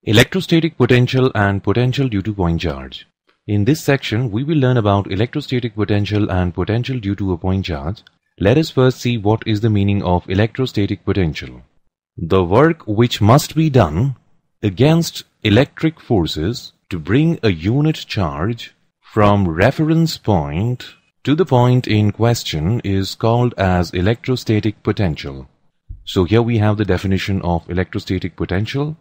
Electrostatic potential and potential due to point charge. In this section, we will learn about electrostatic potential and potential due to a point charge. Let us first see what is the meaning of electrostatic potential. The work which must be done against electric forces to bring a unit charge from reference point to the point in question is called as electrostatic potential. So here we have the definition of electrostatic potential.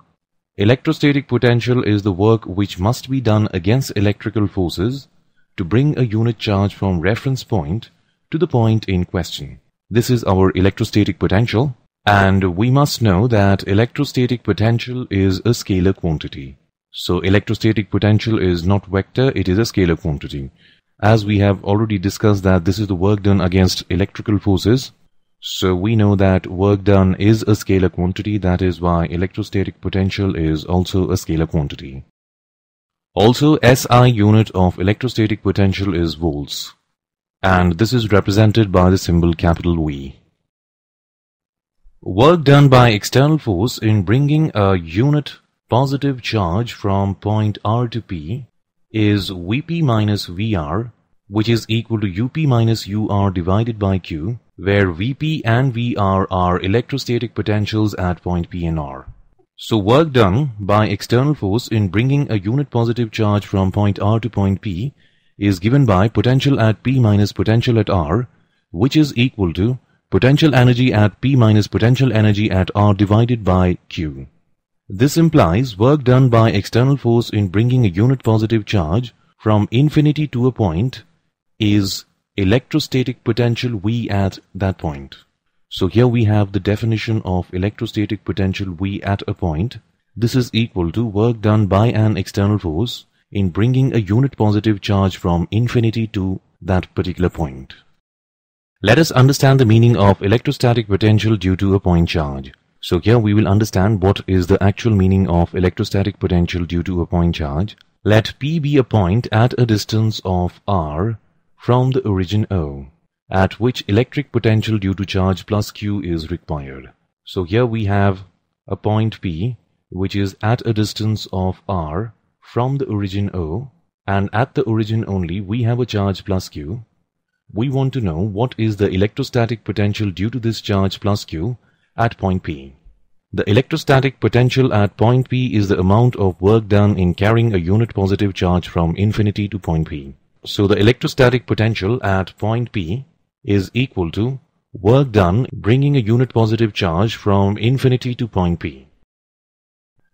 Electrostatic potential is the work which must be done against electrical forces to bring a unit charge from reference point to the point in question. This is our electrostatic potential, and we must know that electrostatic potential is a scalar quantity. So electrostatic potential is not vector, it is a scalar quantity. As we have already discussed that this is the work done against electrical forces, so we know that work done is a scalar quantity. That is why electrostatic potential is also a scalar quantity. Also, SI unit of electrostatic potential is volts, and this is represented by the symbol capital V. Work done by external force in bringing a unit positive charge from point R to P is Vp minus Vr, which is equal to Up minus Ur divided by Q, where Vp and Vr are electrostatic potentials at point P and R. So work done by external force in bringing a unit positive charge from point R to point P is given by potential at P minus potential at R, which is equal to potential energy at P minus potential energy at R divided by Q. This implies work done by external force in bringing a unit positive charge from infinity to a point is electrostatic potential V at that point. So here we have the definition of electrostatic potential V at a point. This is equal to work done by an external force in bringing a unit positive charge from infinity to that particular point. Let us understand the meaning of electrostatic potential due to a point charge. So here we will understand what is the actual meaning of electrostatic potential due to a point charge. Let P be a point at a distance of R from the origin O, at which electric potential due to charge plus Q is required. So here we have a point P which is at a distance of R from the origin O, and at the origin only we have a charge plus Q. We want to know what is the electrostatic potential due to this charge plus Q at point P. The electrostatic potential at point P is the amount of work done in carrying a unit positive charge from infinity to point P. So the electrostatic potential at point P is equal to work done bringing a unit positive charge from infinity to point P.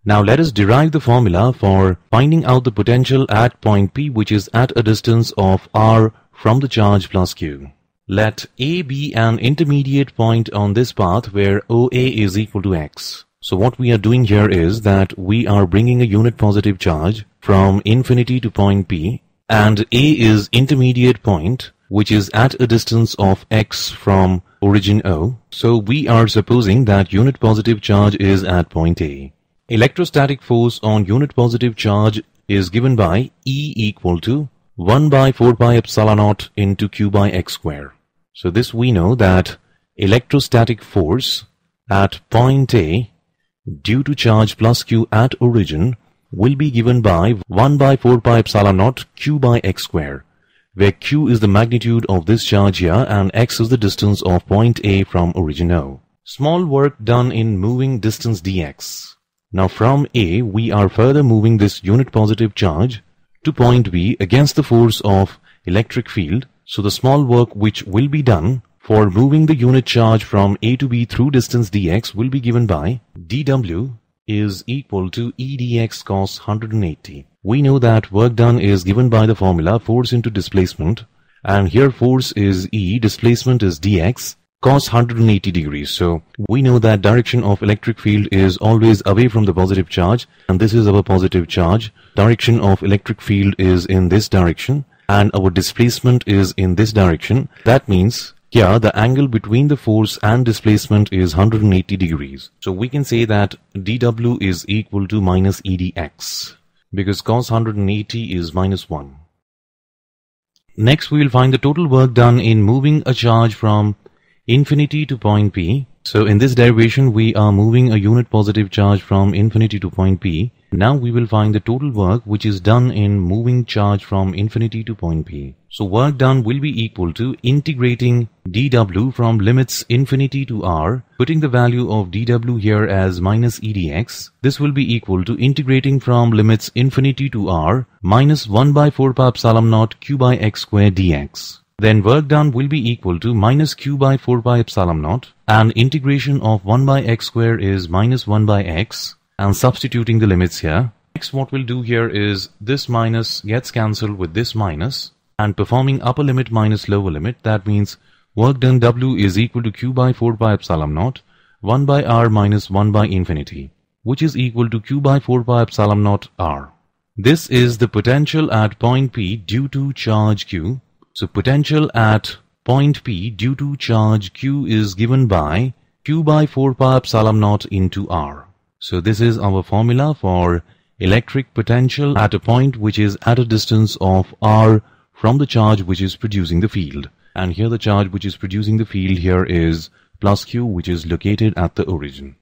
Now let us derive the formula for finding out the potential at point P, which is at a distance of R from the charge plus Q. Let A be an intermediate point on this path where OA is equal to x. So what we are doing here is that we are bringing a unit positive charge from infinity to point P, and A is intermediate point which is at a distance of x from origin O. So we are supposing that unit positive charge is at point A. Electrostatic force on unit positive charge is given by E equal to 1 by 4 pi epsilon naught into Q by x square. So this we know that electrostatic force at point A due to charge plus Q at origin will be given by 1 by 4 pi epsilon naught Q by x square, where Q is the magnitude of this charge here and x is the distance of point A from origin O. Small work done in moving distance dx. Now from A we are further moving this unit positive charge to point B against the force of electric field. So the small work which will be done for moving the unit charge from A to B through distance dx will be given by dW is equal to E dx cos 180. We know that work done is given by the formula force into displacement, and here force is E, displacement is dx, cos 180 degrees. So we know that direction of electric field is always away from the positive charge, and this is our positive charge. Direction of electric field is in this direction, and our displacement is in this direction. That means here the angle between the force and displacement is 180 degrees. So we can say that dW is equal to minus EDX, because cos 180 is minus 1. Next we will find the total work done in moving a charge from infinity to point P. So in this derivation we are moving a unit positive charge from infinity to point P, Now we will find the total work which is done in moving charge from infinity to point P. So work done will be equal to integrating dW from limits infinity to r, putting the value of dW here as minus edx. This will be equal to integrating from limits infinity to r minus 1 by 4 pi epsilon naught q by x square dx. Then work done will be equal to minus q by 4 pi epsilon naught, and integration of 1 by x square is minus 1 by x, and substituting the limits here. Next what we'll do here is this minus gets cancelled with this minus, and performing upper limit minus lower limit, that means work done W is equal to q by 4 pi epsilon naught 1 by r minus 1 by infinity, which is equal to q by 4 pi epsilon naught r. This is the potential at point P due to charge q. So potential at point P due to charge q is given by q by 4 pi epsilon naught into r. So this is our formula for electric potential at a point which is at a distance of r from the charge which is producing the field. And here the charge which is producing the field here is plus q, which is located at the origin.